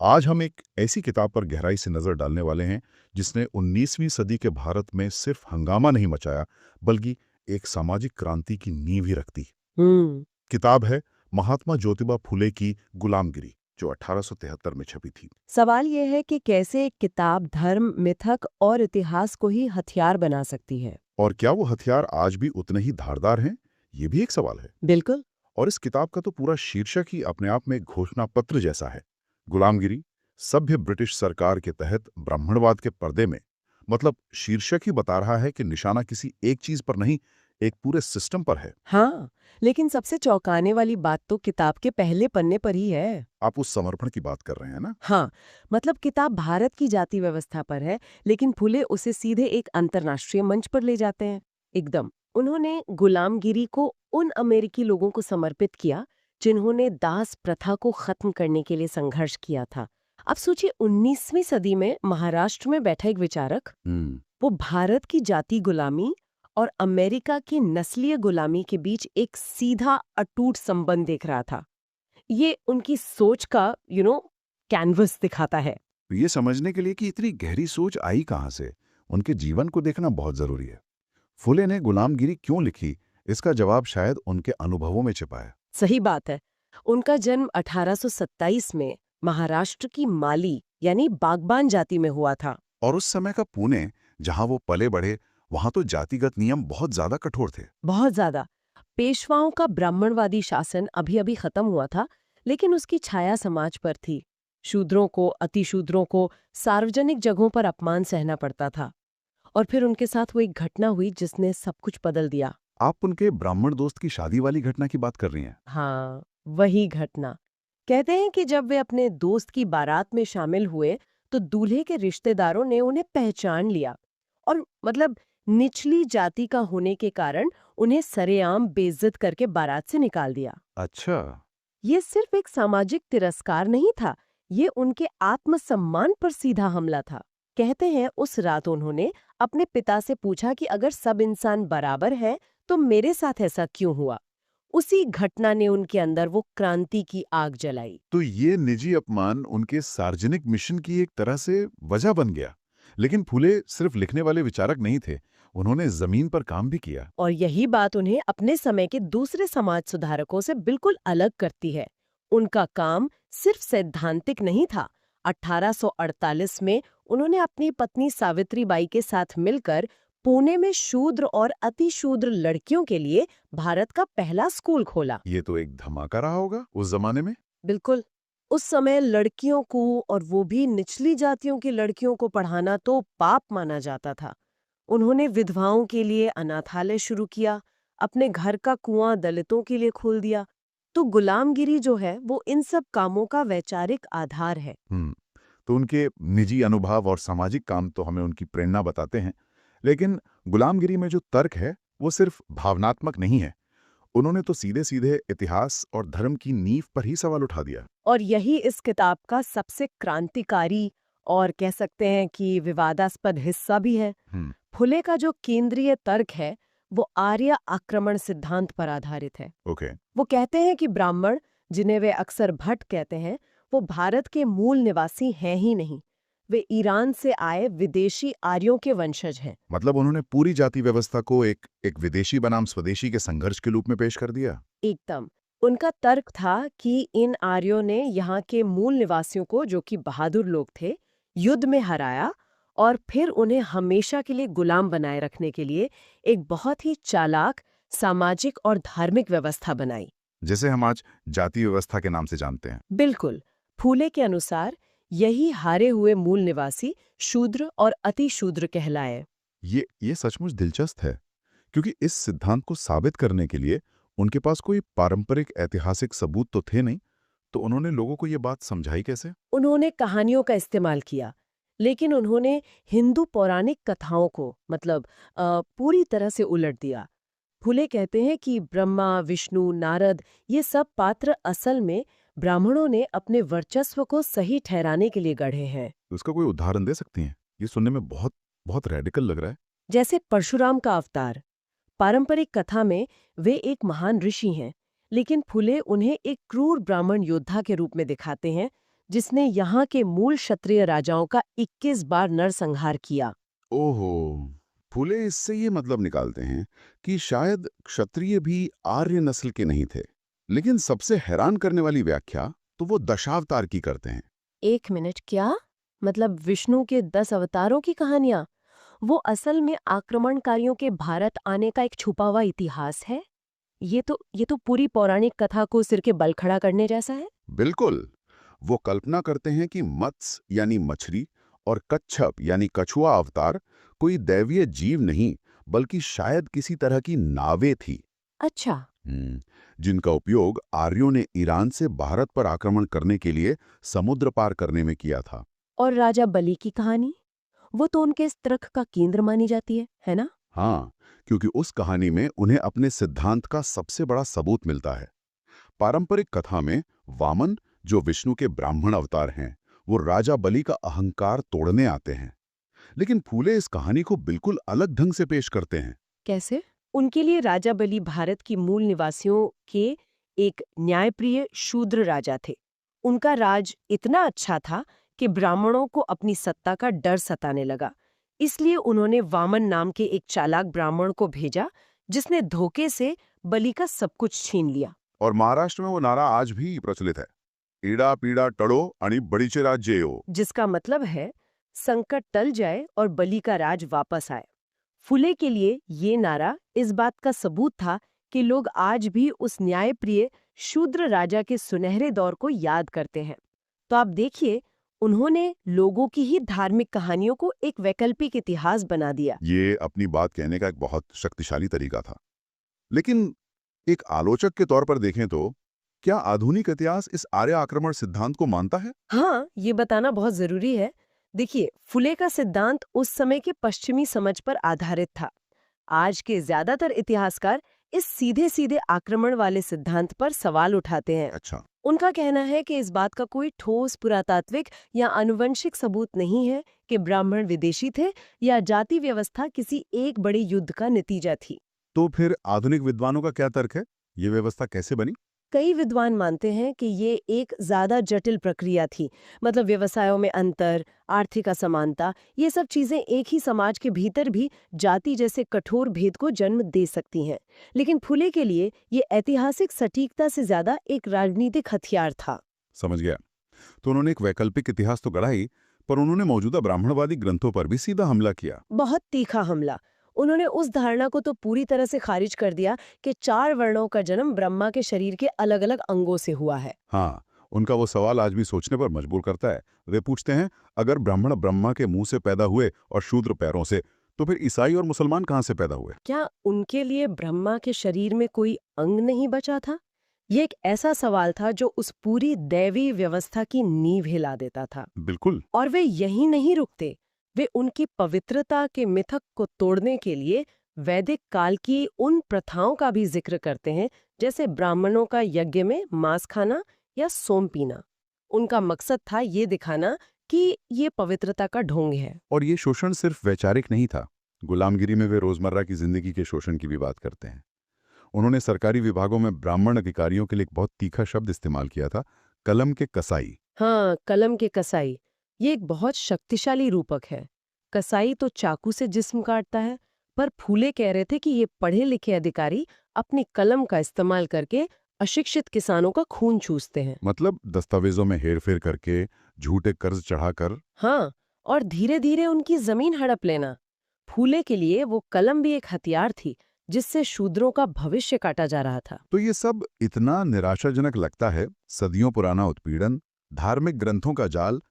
आज हम एक ऐसी किताब पर गहराई से नजर डालने वाले हैं जिसने 19वीं सदी के भारत में सिर्फ हंगामा नहीं मचाया बल्कि एक सामाजिक क्रांति की नींव ही रख दी। हम्म। किताब है महात्मा ज्योतिबा फुले की गुलामगिरी, जो 1873 में छपी थी। सवाल यह है कि कैसे एक किताब धर्म, मिथक और इतिहास को ही हथियार बना सकती है। और क्या वो हथियार आज भी उतने ही धारदार हैं, ये भी एक सवाल है। बिल्कुल। और इस किताब का तो पूरा शीर्षक ही अपने आप में एक घोषणा पत्र जैसा है। गुलामगिरी, सभ्य ब्रिटिश सरकार के तहत ब्राह्मणवाद के पर्दे में। मतलब शीर्षक ही बता रहा है कि निशाना किसी एक चीज पर नहीं, एक पूरे सिस्टम पर है। हाँ, लेकिन सबसे चौंकाने वाली बात तो किताब के पहले पन्ने पर ही है। आप उस समर्पण की बात कर रहे हैं ना? हाँ, मतलब किताब भारत की जाति व्यवस्था पर है, लेकिन फुले उसे सीधे एक अंतर्राष्ट्रीय मंच पर ले जाते हैं। एकदम। उन्होंने गुलामगिरी को उन अमेरिकी लोगों को समर्पित किया जिन्होंने दास प्रथा को खत्म करने के लिए संघर्ष किया था। अब सोचिए, 19वीं सदी में महाराष्ट्र में बैठा एक विचारक, हम्म। वो भारत की जाति गुलामी और अमेरिका की नस्लीय गुलामी के बीच एक सीधा अटूट संबंध देख रहा था। ये उनकी सोच का कैनवस दिखाता है। तो ये समझने के लिए कि इतनी गहरी सोच आई कहाँ से, उनके जीवन को देखना बहुत जरूरी है। फुले ने गुलामगिरी क्यों लिखी, इसका जवाब शायद उनके अनुभवों में छिपा है। सही बात है। उनका जन्म 1827 में महाराष्ट्र की माली यानी बागबान जाति में हुआ था। और उस समय का पुणे, जहां वो पले बढ़े, वहां तो जातिगत नियम बहुत ज्यादा कठोर थे। बहुत ज्यादा। पेशवाओं का ब्राह्मणवादी शासन अभी अभी खत्म हुआ था, लेकिन उसकी छाया समाज पर थी। शूद्रों को, अतिशूद्रों को सार्वजनिक जगहों पर अपमान सहना पड़ता था। और फिर उनके साथ वो एक घटना हुई जिसने सब कुछ बदल दिया। आप उनके ब्राह्मण दोस्त की शादी वाली घटना की बात कर रही हैं? हाँ, वही घटना। कहते हैं कि जब वे अपने दोस्त की बारात में शामिल हुए, तो दूल्हे के रिश्तेदारों ने उन्हें पहचान लिया और मतलब निचली जाति का होने के कारण उन्हें सरेआम बेइज्जत करके बारात से निकाल दिया। अच्छा। ये सिर्फ एक सामाजिक तिरस्कार नहीं था, ये उनके आत्मसम्मान पर सीधा हमला था। कहते हैं उस रात उन्होंने अपने पिता से पूछा कि अगर सब इंसान बराबर है, तो मेरे साथ ऐसा क्यों हुआ। उसी घटना ने उनके अंदर वो क्रांति की आग जलाई। तो ये निजी अपमान उनके सार्वजनिक मिशन की एक तरह से वजह बन गया। लेकिन फुले सिर्फ लिखने वाले विचारक नहीं थे, उन्होंने जमीन पर काम भी किया। और यही बात उन्हें अपने समय के दूसरे समाज सुधारकों से बिल्कुल अलग करती है। उनका काम सिर्फ सैद्धांतिक नहीं था। 1848 में उन्होंने अपनी पत्नी सावित्रीबाई के साथ मिलकर पुणे में शूद्र और अतिशूद्र लड़कियों के लिए भारत का पहला स्कूल खोला। ये तो एक धमाका रहा होगा उस जमाने में। बिल्कुल। उस समय लड़कियों को, और वो भी निचली जातियों की लड़कियों को, पढ़ाना तो पाप माना जाता था। उन्होंने विधवाओं के लिए अनाथालय शुरू किया, अपने घर का कुआं दलितों के लिए खोल दिया। तो गुलामगिरी जो है वो इन सब कामों का वैचारिक आधार है। हम्म। तो उनके निजी अनुभव और सामाजिक काम तो हमें उनकी प्रेरणा बताते हैं, लेकिन गुलामगिरी में जो तर्क है वो सिर्फ भावनात्मक नहीं है। उन्होंने तो सीधे सीधे इतिहास और धर्म की नींव पर ही सवाल उठा दिया। और यही इस किताब का सबसे क्रांतिकारी और कह सकते हैं कि विवादास्पद हिस्सा भी है। हम्म। फुले का जो केंद्रीय तर्क है वो आर्य आक्रमण सिद्धांत पर आधारित है। ओके। वो कहते हैं कि ब्राह्मण, जिन्हें वे अक्सर भट्ट कहते हैं, वो भारत के मूल निवासी हैं ही नहीं। वे ईरान से आए विदेशी आर्यों के वंशज हैं। मतलब उन्होंने पूरी जाति व्यवस्था को एक एक विदेशी बनाम स्वदेशी के संघर्ष के रूप में पेश कर दिया। एकदम। उनका तर्क था कि इन आर्यों ने यहाँ के मूल निवासियों को, जो कि बहादुर लोग थे, युद्ध में हराया और फिर उन्हें हमेशा के लिए गुलाम बनाए रखने के लिए एक बहुत ही चालाक सामाजिक और धार्मिक व्यवस्था बनाई। जैसे हम आज जाति व्यवस्था के नाम से जानते हैं। बिल्कुल। फूले के अनुसार यही हारे हुए मूल निवासी शूद्र और अतिशूद्र कहलाए। ये सचमुच दिलचस्प है, क्योंकि इस सिद्धांत को साबित करने के लिए उनके पास कोई पारंपरिक ऐतिहासिक सबूत तो थे नहीं। तो उन्होंने लोगों को ये बात समझाई कैसे? उन्होंने कहानियों का इस्तेमाल किया, लेकिन उन्होंने हिंदू पौराणिक कथाओं को पूरी तरह से उलट दिया। फुले कहते हैं कि ब्रह्मा, विष्णु, नारद, ये सब पात्र असल में ब्राह्मणों ने अपने वर्चस्व को सही ठहराने के लिए गढ़े हैं। तो उसका कोई उदाहरण दे सकती हैं? ये सुनने में बहुत बहुत रेडिकल लग रहा है। जैसे परशुराम का अवतार। पारंपरिक कथा में वे एक महान ऋषि हैं, लेकिन फुले उन्हें एक क्रूर ब्राह्मण योद्धा के रूप में दिखाते हैं जिसने यहाँ के मूल क्षत्रिय राजाओं का 21 बार नरसंहार किया। ओहो। फुले इससे ये मतलब निकालते हैं कि शायद क्षत्रिय भी आर्य नस्ल के नहीं थे। लेकिन सबसे हैरान करने वाली व्याख्या तो वो दशावतार की करते हैं। 1 मिनट, क्या मतलब विष्णु के 10 अवतारों की कहानियां? वो असल में आक्रमणकारियों के भारत आने का एक छुपा हुआ इतिहास है? ये तो पूरी पौराणिक कथा को सिर के बल खड़ा करने जैसा है। बिल्कुल। वो कल्पना करते हैं कि मत्स्य यानी मछली और कच्छप यानी कछुआ अवतार कोई दैवीय जीव नहीं, बल्कि शायद किसी तरह की नावें थी। अच्छा। जिनका उपयोग आर्यों ने ईरान से भारत पर आक्रमण करने के लिए समुद्र पार करने में किया था। और राजा बलि की कहानी, वो तो उनके इस तर्क का केंद्र मानी जाती है ना? हाँ, क्योंकि उस कहानी में उन्हें अपने सिद्धांत का सबसे बड़ा सबूत मिलता है। पारंपरिक कथा में वामन, जो विष्णु के ब्राह्मण अवतार हैं, वो राजा बलि का अहंकार तोड़ने आते हैं। लेकिन फूले इस कहानी को बिल्कुल अलग ढंग से पेश करते हैं। कैसे? उनके लिए राजा बलि भारत की मूल निवासियों के एक न्यायप्रिय शूद्र राजा थे। उनका राज इतना अच्छा था कि ब्राह्मणों को अपनी सत्ता का डर सताने लगा। इसलिए उन्होंने वामन नाम के एक चालाक ब्राह्मण को भेजा, जिसने धोखे से बलि का सब कुछ छीन लिया। और महाराष्ट्र में वो नारा आज भी प्रचलित है, ईड़ा पीड़ा टड़ो आणि बड़ीचे राज्य हो। जिसका मतलब है संकट टल जाए और बलि का राज वापस आए। फुले के लिए ये नारा इस बात का सबूत था कि लोग आज भी उस न्यायप्रिय शूद्र राजा के सुनहरे दौर को याद करते हैं। तो आप देखिए, उन्होंने लोगों की ही धार्मिक कहानियों को एक वैकल्पिक इतिहास बना दिया। ये अपनी बात कहने का एक बहुत शक्तिशाली तरीका था। लेकिन एक आलोचक के तौर पर देखें तो क्या आधुनिक इतिहास इस आर्य आक्रमण सिद्धांत को मानता है? हाँ, ये बताना बहुत जरूरी है। देखिए, फुले का सिद्धांत उस समय के पश्चिमी समझ पर आधारित था। आज के ज्यादातर इतिहासकार इस सीधे सीधे आक्रमण वाले सिद्धांत पर सवाल उठाते हैं। अच्छा। उनका कहना है कि इस बात का कोई ठोस पुरातात्विक या आनुवंशिक सबूत नहीं है कि ब्राह्मण विदेशी थे या जाति व्यवस्था किसी एक बड़े युद्ध का नतीजा थी। तो फिर आधुनिक विद्वानों का क्या तर्क है? ये व्यवस्था कैसे बनी? कई विद्वान मानते हैं कि ये एक ज्यादा जटिल प्रक्रिया थी। मतलब व्यवसायों में अंतर, आर्थिक असमानता, ये सब चीजें एक ही समाज के भीतर भी जाति जैसे कठोर भेद को जन्म दे सकती हैं। लेकिन फुले के लिए ये ऐतिहासिक सटीकता से ज्यादा एक राजनीतिक हथियार था। समझ गया। तो उन्होंने एक वैकल्पिक इतिहास तो गढ़ा ही, पर उन्होंने मौजूदा ब्राह्मणवादी ग्रंथों पर भी सीधा हमला किया। बहुत तीखा हमला। उन्होंने उस धारणा को तो पूरी तरह से खारिज कर दिया कि 4 वर्णों का जन्म ब्रह्मा के शरीर के अलग-अलग अंगों से हुआ है। हाँ, उनका वो सवाल आज भी सोचने पर मजबूर करता है। वे पूछते हैं, अगर ब्राह्मण ब्रह्मा के मुंह से पैदा हुए और शूद्र पैरों से, तो फिर ईसाई और मुसलमान कहाँ से पैदा हुए? क्या उनके लिए ब्रह्मा के शरीर में कोई अंग नहीं बचा था? ये एक ऐसा सवाल था जो उस पूरी दैवी व्यवस्था की नींव हिला देता था। बिल्कुल। और वे यहीं नहीं रुकते। वे उनकी पवित्रता के मिथक को तोड़ने के लिए वैदिक काल की उन प्रथाओं का भी जिक्र करते हैं, जैसे ब्राह्मणों का यज्ञ में मांस खाना या सोम पीना। उनका मकसद था ये दिखाना कि ये पवित्रता का ढोंग है। और ये शोषण सिर्फ वैचारिक नहीं था। गुलामगिरी में वे रोजमर्रा की जिंदगी के शोषण की भी बात करते हैं। उन्होंने सरकारी विभागों में ब्राह्मण अधिकारियों के लिए एक बहुत तीखा शब्द इस्तेमाल किया था, कलम के कसाई। हाँ, कलम के कसाई। ये एक बहुत शक्तिशाली रूपक है। कसाई तो चाकू से जिस्म काटता है, पर फूले कह रहे थे कि ये पढ़े लिखे अधिकारी अपनी कलम का इस्तेमाल करके अशिक्षित किसानों का खून चूसते हैं। मतलब दस्तावेजों में हेरफेर करके, झूठे कर्ज चढ़ाकर। हाँ, और धीरे धीरे उनकी जमीन हड़प लेना। फूले के लिए वो कलम भी एक हथियार थी, जिससे शूद्रों का भविष्य काटा जा रहा था। तो ये सब इतना निराशाजनक लगता है। सदियों पुराना उत्पीड़न, धार्मिक ग्रंथों का जाल।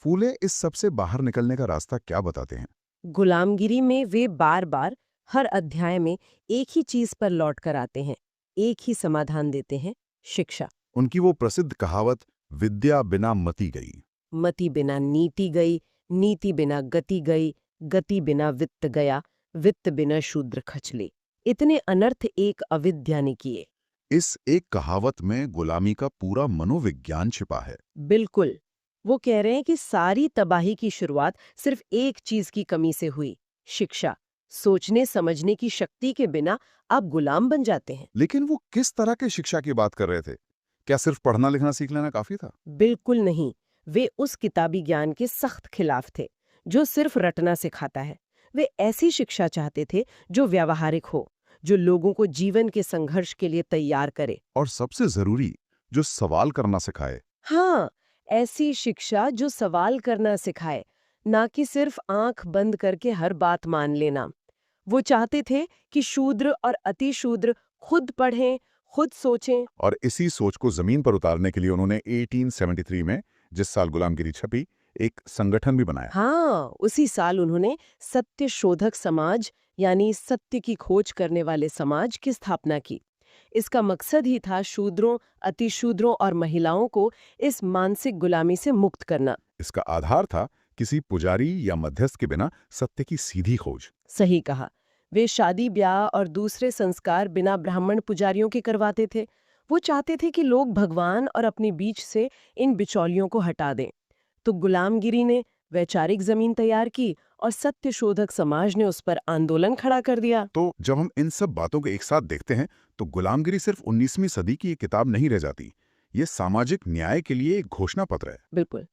फूले इस सब से बाहर निकलने का रास्ता क्या बताते हैं? गुलामगिरी में वे बार बार हर अध्याय में एक ही चीज पर लौट कर आते हैं, एक ही समाधान देते हैं, शिक्षा। उनकी वो प्रसिद्ध कहावत, विद्या बिना मति गई। मति बिना नीति गई, नीति बिना गति गई, गति बिना वित्त गया, वित्त बिना शूद्र खचले। इतने अनर्थ एक अविद्या ने किए। इस एक कहावत में गुलामी का पूरा मनोविज्ञान छिपा है। बिल्कुल। वो कह रहे हैं कि सारी तबाही की शुरुआत सिर्फ एक चीज की कमी से हुई, शिक्षा। सोचने समझने की शक्ति के बिना आप गुलाम बन जाते हैं। लेकिन वो किस तरह की शिक्षा की बात कर रहे थे? क्या सिर्फ पढ़ना लिखना सीख लेना काफी था? बिल्कुल नहीं। वे उस किताबी ज्ञान के सख्त खिलाफ थे जो सिर्फ रटना सिखाता है। वे ऐसी शिक्षा चाहते थे जो व्यावहारिक हो, जो लोगों को जीवन के संघर्ष के लिए तैयार करे। और सबसे जरूरी, जो सवाल करना सिखाए। हाँ, ऐसी शिक्षा जो सवाल करना सिखाए, ना कि सिर्फ आंख बंद करके हर बात मान लेना। वो चाहते थे कि शूद्र और अतिशूद्र खुद पढ़ें, खुद सोचें। और इसी सोच को जमीन पर उतारने के लिए उन्होंने 1873 में, जिस साल गुलामगिरी छपी, एक संगठन भी बनाया। हाँ, उसी साल उन्होंने सत्य शोधक समाज यानी सत्य की खोज करने वाले समाज की स्थापना की। इसका मकसद ही था शूद्रों, अतिशूद्रों और महिलाओं को इस मानसिक गुलामी से मुक्त करना। इसका आधार था किसी पुजारी या मध्यस्थ के बिना सत्य की सीधी खोज। सही कहा। वे शादी ब्याह और दूसरे संस्कार बिना ब्राह्मण पुजारियों के करवाते थे। वो चाहते थे कि लोग भगवान और अपने बीच से इन बिचौलियों को हटा दें। तो गुलामगिरी ने वैचारिक जमीन तैयार की और सत्य शोधक समाज ने उस पर आंदोलन खड़ा कर दिया। तो जब हम इन सब बातों को एक साथ देखते हैं तो गुलामगिरी सिर्फ 19वीं सदी की एक किताब नहीं रह जाती। ये सामाजिक न्याय के लिए एक घोषणा पत्र है। बिल्कुल।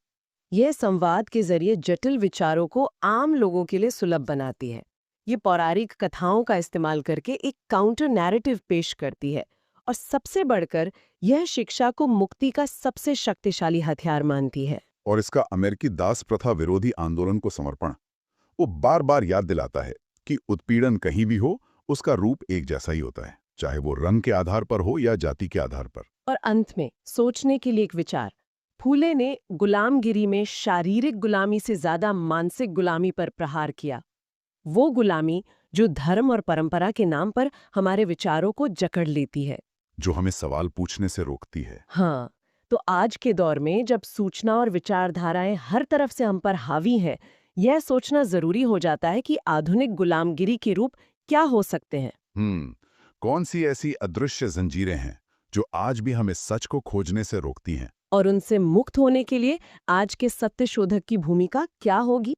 यह संवाद के जरिए जटिल विचारों को आम लोगों के लिए सुलभ बनाती है। ये पौराणिक कथाओं का इस्तेमाल करके एक काउंटर नैरेटिव पेश करती है और सबसे बढ़कर यह शिक्षा को मुक्ति का सबसे शक्तिशाली हथियार मानती है। और इसका अमेरिकी दास प्रथा विरोधी आंदोलन को समर्पण वो बार बार याद दिलाता है कि उत्पीड़न कहीं भी हो, उसका रूप एक जैसा ही होता है, चाहे वो रंग के आधार पर हो या जाति के आधार पर। और अंत में सोचने के लिए एक विचार। फूले ने गुलामगिरी में शारीरिक गुलामी से ज्यादा मानसिक गुलामी पर प्रहार किया। वो गुलामी जो धर्म और परंपरा के नाम पर हमारे विचारों को जकड़ लेती है, जो हमें सवाल पूछने से रोकती है। हाँ, तो आज के दौर में जब सूचना और विचारधाराएं हर तरफ से हम पर हावी हैं, यह सोचना जरूरी हो जाता है कि आधुनिक गुलामगिरी के रूप क्या हो सकते हैं। कौन सी ऐसी अदृश्य जंजीरें हैं जो आज भी हमें सच को खोजने से रोकती हैं? और उनसे मुक्त होने के लिए आज के सत्य शोधक की भूमिका क्या होगी?